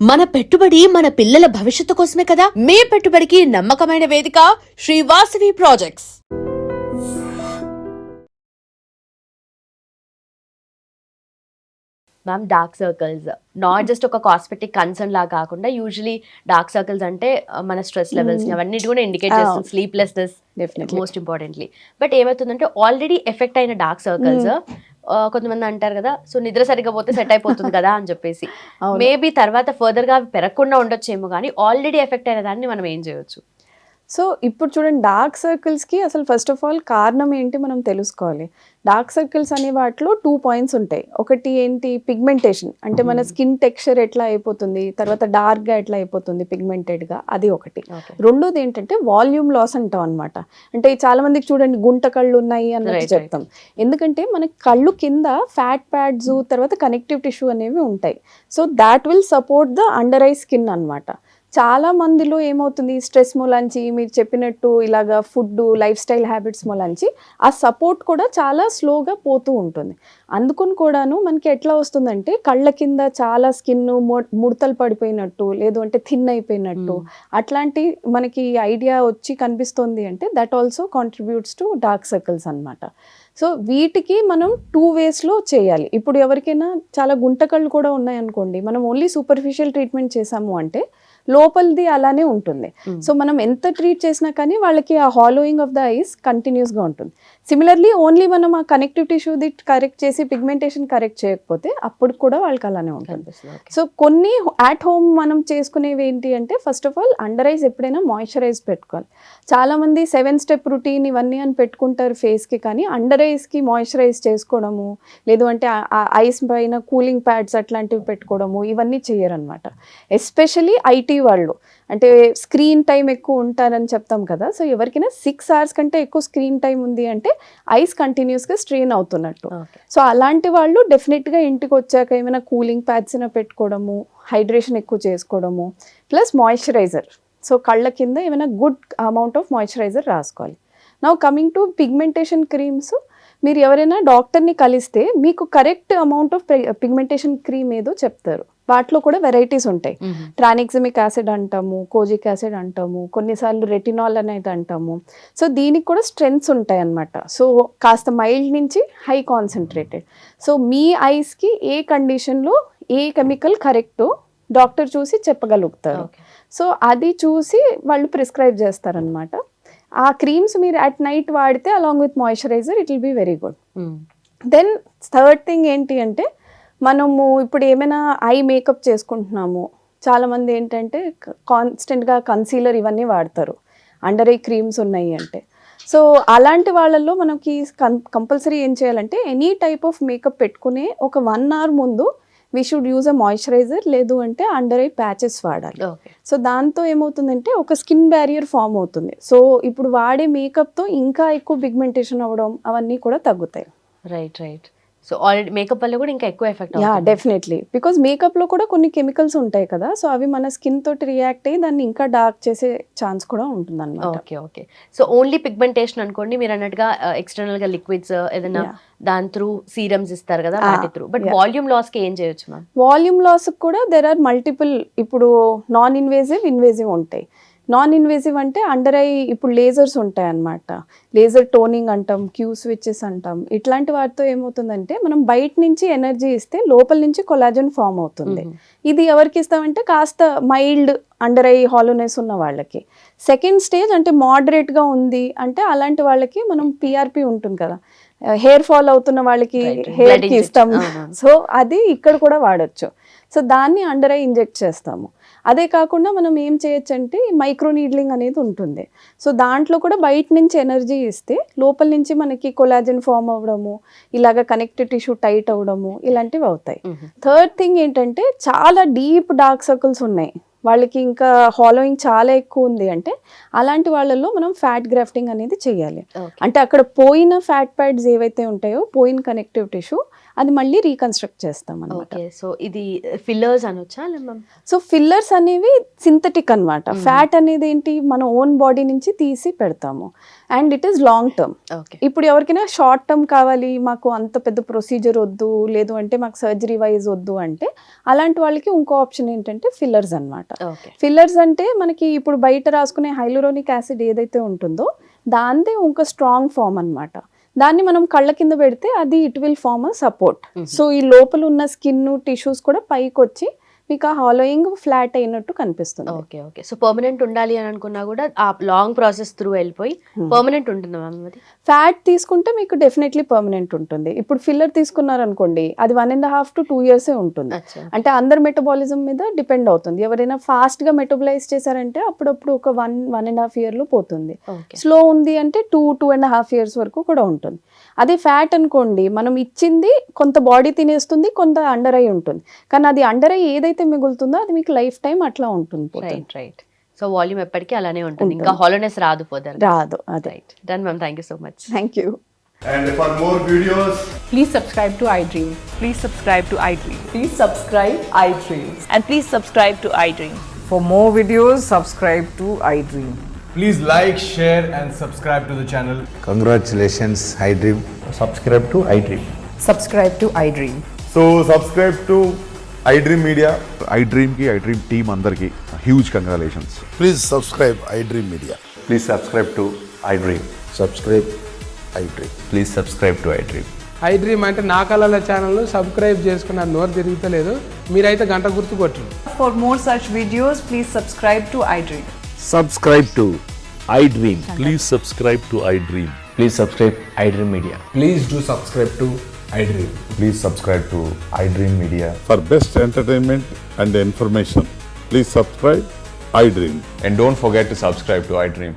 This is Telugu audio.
మన పెట్టుబడి మన పిల్లల భవిష్యత్తు కోసమే కదా. మీ పెట్టుబడికి నమ్మకమైన వేదిక Shri Vasavi projects. Ma'am, dark circles not just ఒక కాస్మెటిక్ కన్సర్న్ లా కాకుండా యూజువలీ డార్క్ సర్కిల్స్ అంటే మన స్ట్రెస్ లెవెల్స్ అవన్నీ కూడా ఇండికేట్ చేస్తుంది. Sleeplessness most importantly. బట్ ఏమవుతుందంటే ఆల్రెడీ ఎఫెక్ట్ అయిన డార్క్ సర్కిల్స్ కొంతమంది అంటారు కదా, సో నిద్ర సరిగ్గా పోతే సెట్ అయిపోతుంది కదా అని చెప్పేసి మేబీ తర్వాత ఫర్దర్ గా పెరగకుండా ఉండొచ్చేమో, కానీ ఆల్రెడీ ఎఫెక్ట్ అయిన దాన్ని మనం ఏం చేయొచ్చు? సో ఇప్పుడు చూడండి, డార్క్ సర్కిల్స్కి అసలు ఫస్ట్ ఆఫ్ ఆల్ కారణం ఏంటి మనం తెలుసుకోవాలి. డార్క్ సర్కిల్స్ అనే వాటిలో 2 పాయింట్స్ ఉంటాయి. ఒకటి ఏంటి, పిగ్మెంటేషన్, అంటే మన స్కిన్ టెక్స్చర్ ఎట్లా అయిపోతుంది, తర్వాత డార్క్గా ఎట్లా అయిపోతుంది పిగ్మెంటెడ్గా, అది ఒకటి. రెండోది ఏంటంటే వాల్యూమ్ లాస్ అంటాం అనమాట. అంటే చాలా మందికి చూడండి గుంట కళ్ళు ఉన్నాయి అన్నట్టు చెప్తాం. ఎందుకంటే మనకి కళ్ళు కింద ఫ్యాట్ ప్యాడ్స్, తర్వాత కనెక్టివ్ టిష్యూ అనేవి ఉంటాయి. So that will support the under eye skin అనమాట. చాలా మందిలో ఏమవుతుంది, స్ట్రెస్ మూలంచి, మీరు చెప్పినట్టు ఇలాగా ఫుడ్ లైఫ్ స్టైల్ హ్యాబిట్స్ మూలంచి ఆ సపోర్ట్ కూడా చాలా స్లోగా పోతూ ఉంటుంది. అందుకుని కూడాను మనకి ఎట్లా వస్తుందంటే కళ్ళ కింద చాలా స్కిన్ ముడతలు పడిపోయినట్టు, లేదు అంటే థిన్ అయిపోయినట్టు, అట్లాంటి మనకి ఐడియా వచ్చి కనిపిస్తుంది. అంటే that also contributes to dark circles అనమాట. సో వీటికి మనం 2 వేస్లో చేయాలి. ఇప్పుడు ఎవరికైనా చాలా గుంటకళ్ళు కూడా ఉన్నాయనుకోండి, మనం ఓన్లీ సూపర్ఫిషియల్ ట్రీట్మెంట్ చేసాము అంటే లోపలిది అలానే ఉంటుంది. సో మనం ఎంత ట్రీట్ చేసినా కానీ వాళ్ళకి ఆ హాలోయింగ్ ఆఫ్ ద ఐస్ కంటిన్యూస్గా ఉంటుంది. సిమిలర్లీ ఓన్లీ మనం ఆ కనెక్టివ్ టిష్యూది కరెక్ట్ చేసి పిగ్మెంటేషన్ కరెక్ట్ చేయకపోతే అప్పుడు కూడా వాళ్ళకి అలానే ఉంటుంది. సో కొన్ని అట్ హోమ్ మనం చేసుకునేవి ఏంటి అంటే, first of all under eyes ఎప్పుడైనా మాయిశ్చరైజ్ పెట్టుకోవాలి. చాలామంది 7 స్టెప్ రొటీన్ ఇవన్నీ అని పెట్టుకుంటారు ఫేస్కి, కానీ అండర్ ఐస్కి మాయిశ్చరైజ్ చేసుకోవడము, లేదు అంటే ఐస్ పైన కూలింగ్ ప్యాడ్స్ అట్లాంటివి పెట్టుకోవడము, ఇవన్నీ చేయరనమాట. ఎస్పెషలీ ఐటీ వాళ్ళు, అంటే స్క్రీన్ టైం ఎక్కువ ఉంటారని చెప్తాం కదా. సో ఎవరికైనా 6 hours కంటే ఎక్కువ స్క్రీన్ టైం ఉంది అంటే ఐస్ కంటిన్యూస్గా స్ట్రెయిన్ అవుతున్నట్టు. సో అలాంటి వాళ్ళు డెఫినెట్గా ఇంటికి వచ్చాక ఏమైనా కూలింగ్ ప్యాడ్స్ పెట్టుకోవడము, హైడ్రేషన్ ఎక్కువ చేసుకోవడము, ప్లస్ మాయిశ్చరైజర్. సో కళ్ళ కింద ఏమైనా గుడ్ అమౌంట్ ఆఫ్ మాయిశ్చరైజర్ రాసుకోవాలి. Now coming to pigmentation creams, మీరు ఎవరైనా డాక్టర్ని కలిస్తే మీకు correct amount of pigmentation cream ఏదో చెప్తారు. వాటిలో కూడా వెరైటీస్ ఉంటాయి. ట్రానిక్సిమిక్ యాసిడ్ అంటాము, కోజిక్ యాసిడ్ అంటాము, కొన్నిసార్లు రెటినాల్ అనేది అంటాము. సో దీనికి కూడా స్ట్రెంగ్త్స్ ఉంటాయి అన్నమాట. సో కాస్త మైల్డ్ నుంచి హై కాన్సన్ట్రేటెడ్. సో మీ ఐస్కి ఏ కండిషన్లో ఏ కెమికల్ కరెక్టో డాక్టర్ చూసి చెప్పగలుగుతారు. సో అది చూసి వాళ్ళు ప్రిస్క్రైబ్ చేస్తారనమాట. ఆ క్రీమ్స్ మీరు అట్ నైట్ వాడితే along with moisturiser it will be very good. Then third thing ఏంటి అంటే, మనము ఇప్పుడు ఏమైనా ఐ మేకప్ చేసుకుంటున్నాము, చాలామంది ఏంటంటే కాన్స్టెంట్గా కన్సీలర్ ఇవన్నీ వాడతారు అండర్ ఐ క్రీమ్స్ ఉన్నాయి అంటే. సో అలాంటి వాళ్ళల్లో మనకి కంపల్సరీ ఏం చేయాలంటే, ఎనీ టైప్ ఆఫ్ మేకప్ పెట్టుకునే ఒక 1 hour ముందు we should use a moisturiser, లేదు అంటే అండర్ ఐ ప్యాచెస్ వాడాలి. సో దాంతో ఏమవుతుందంటే ఒక స్కిన్ బ్యారియర్ ఫామ్ అవుతుంది. సో ఇప్పుడు వాడే మేకప్తో ఇంకా ఎక్కువ పిగ్మెంటేషన్ అవ్వడం అవన్నీ కూడా తగ్గుతాయి. Right right. So already makeup వల్ల కూడా ఇంకా ఎక్కువ ఎఫెక్ట్ అవుతుంది. యా డెఫినెట్లీ, బికాజ్ మేకప్లో కూడా కొన్ని కెమికల్స్ ఉంటాయి కదా. సో అవి మన స్కిన్ తోటి రియాక్ట్ అయ్యి దాన్ని ఇంకా డార్క్ చేసే ఛాన్స్ కూడా ఉంటుంది అన్నమాట. Okay okay. So only pigmentation అనుకోండి, మీరు అన్నట్టుగా ఎక్స్టర్నల్ గా లిక్విడ్స్ ఏదైనా దాని త్రూ సీరమ్స్ ఇస్తారు కదా వాటి త్రూ. బట్ వాల్యూమ్ లాస్ కి ఏం చేయొచ్చు మ్యామ్? వాల్యూమ్ లాస్ కూడా దెర్ ఆర్ మల్టిపుల్. ఇప్పుడు నాన్ ఇన్వేజివ్, ఇన్వేజివ్ ఉంటాయి. నాన్ ఇన్వేజివ్ అంటే అండర్ ఐ ఇప్పుడు లేజర్స్ ఉంటాయి అన్నమాట. లేజర్ టోనింగ్ అంటాం, క్యూ స్విచెస్ అంటాం. ఇట్లాంటి వాటితో ఏమవుతుందంటే, మనం బయట నుంచి ఎనర్జీ ఇస్తే లోపల నుంచి కొలాజన్ ఫామ్ అవుతుంది. ఇది ఎవరికి ఇస్తామంటే కాస్త మైల్డ్ అండర్ ఐ హాలోనెస్ ఉన్న వాళ్ళకి. సెకండ్ స్టేజ్ అంటే మోడరేట్గా ఉంది అంటే అలాంటి వాళ్ళకి మనం పిఆర్పి ఉంటుంది కదా, హెయిర్ ఫాల్ అవుతున్న వాళ్ళకి హెయిర్కి ఇస్తాం. సో అది ఇక్కడ కూడా వాడచ్చు. సో దాన్ని అండర్ ఐ ఇంజెక్ట్ చేస్తాము. అదే కాకుండా మనం ఏం చేయొచ్చు అంటే మైక్రో నీడ్లింగ్ అనేది ఉంటుంది. సో దాంట్లో కూడా బయట నుంచి ఎనర్జీ ఇస్తే లోపల నుంచి మనకి కొలాజన్ ఫామ్ అవ్వడము, ఇలాగ కనెక్టివ్ టిష్యూ టైట్ అవ్వడము, ఇలాంటివి అవుతాయి. థర్డ్ థింగ్ ఏంటంటే, చాలా డీప్ డార్క్ సర్కిల్స్ ఉన్నాయి, వాళ్ళకి ఇంకా హాలోయింగ్ చాలా ఎక్కువ ఉంది అంటే అలాంటి వాళ్ళల్లో మనం ఫ్యాట్ గ్రాఫ్టింగ్ అనేది చేయాలి. అంటే అక్కడ పోయిన ఫ్యాట్ ప్యాడ్స్ ఏవైతే ఉంటాయో, పోయిన కనెక్టివ్ టిష్యూ, అది మళ్ళీ రీకన్స్ట్రక్ట్ చేస్తాం అనమాట. ఓకే, సో ఇది ఫిల్లర్స్ అనొచ్చా మ్యామ్? సో ఫిల్లర్స్ అనేవి సింథటిక్ అన్నమాట. ఫ్యాట్ అనేది ఏంటి మన ఓన్ బాడీ నుంచి తీసి పెడతాము and it is long term. Okay, ఇప్పుడు ఎవరికైనా షార్ట్ టర్మ్ కావాలి, మాకు అంత పెద్ద ప్రొసీజర్ వద్దు, లేదు అంటే మాకు సర్జరీ వైజ్ వద్దు అంటే అలాంటి వాళ్ళకి ఇంకో ఆప్షన్ ఏంటంటే ఫిల్లర్స్ అన్నమాట. ఓకే, ఫిల్లర్స్ అంటే మనకి ఇప్పుడు బయట రాసుకునే హైలూరోనిక్ యాసిడ్ ఏదైతే ఉంటుందో దాందే ఇంకో స్ట్రాంగ్ ఫామ్ అన్నమాట. దాన్ని మనం కళ్ళ కింద పెడితే అది it will form a support. So ఈ లోపల ఉన్న స్కిన్ టిష్యూస్ కూడా పైకి వచ్చి మీకు ఆ హాలోయింగ్ ఫ్లాట్ అయినట్టు కనిపిస్తుంది. Okay, okay. సో పర్మనెంట్ ఉండాలి అని అనుకున్నా కూడా ఆ లాంగ్ ప్రాసెస్ త్రూ వెళ్ళిపోయి పర్మనెంట్ ఉంటుంది మ్యామ్ అది? ఫ్యాట్ తీసుకుంటే మీకు డెఫినెట్లీ పర్మనెంట్ ఉంటుంది. ఇప్పుడు ఫిల్లర్ తీసుకున్నారనుకోండి అది 1.5 to 2 years ఉంటుంది. అచ్చా. అంటే అందరి మెటబాలిజం మీద డిపెండ్ అవుతుంది. ఎవరైనా ఫాస్ట్ గా మెటబలైజ్ చేశారంటే అప్పుడప్పుడు ఒక 1.5 year లో పోతుంది. ఓకే, స్లో ఉంది అంటే 2.5 years వరకు కూడా ఉంటుంది. అదే ఫ్యాట్ అనుకోండి మనం ఇచ్చింది కొంత బాడీ తినేస్తుంది, కొంత అండర్ ఐ ఉంటుంది. కానీ అది అండర్ ఐ ఏదైతే మిగులుతుందో అది మీకు లైఫ్ టైం అట్లా ఉంటుంది. Right right. సో వాల్యూమ్ ఎప్పటికీ అలానే ఉంటుంది, ఇంకా హాలోనెస్ రాదు పోదారు. రాదు. అదే. Right, done ma'am, thank you so much. Thank you. And for more videos, Please subscribe to iDream. Please subscribe to iDream. Please subscribe iDream. And please subscribe to iDream. For more videos, subscribe to iDream. please like, share and subscribe to the channel. Congratulations, iDream. Subscribe to iDream. Subscribe to iDream. So subscribe to iDream Media. iDream ki iDream team andarki huge congratulations. Please subscribe iDream Media. Please subscribe to iDream. Subscribe iDream. Please subscribe to iDream. iDream అంటే నా కళల ఛానల్ సబ్స్క్రైబ్ చేసుకున్న నోరు తిరుగుతలేదు, మీరైతే గంట గుర్తు కొట్టండి. For more such videos, please subscribe to iDream. Subscribe to iDream. Please subscribe to iDream. Please subscribe iDream Media. Please do subscribe to iDream. Please subscribe to iDream Media. For best entertainment and information, please subscribe iDream. And don't forget to subscribe to iDream.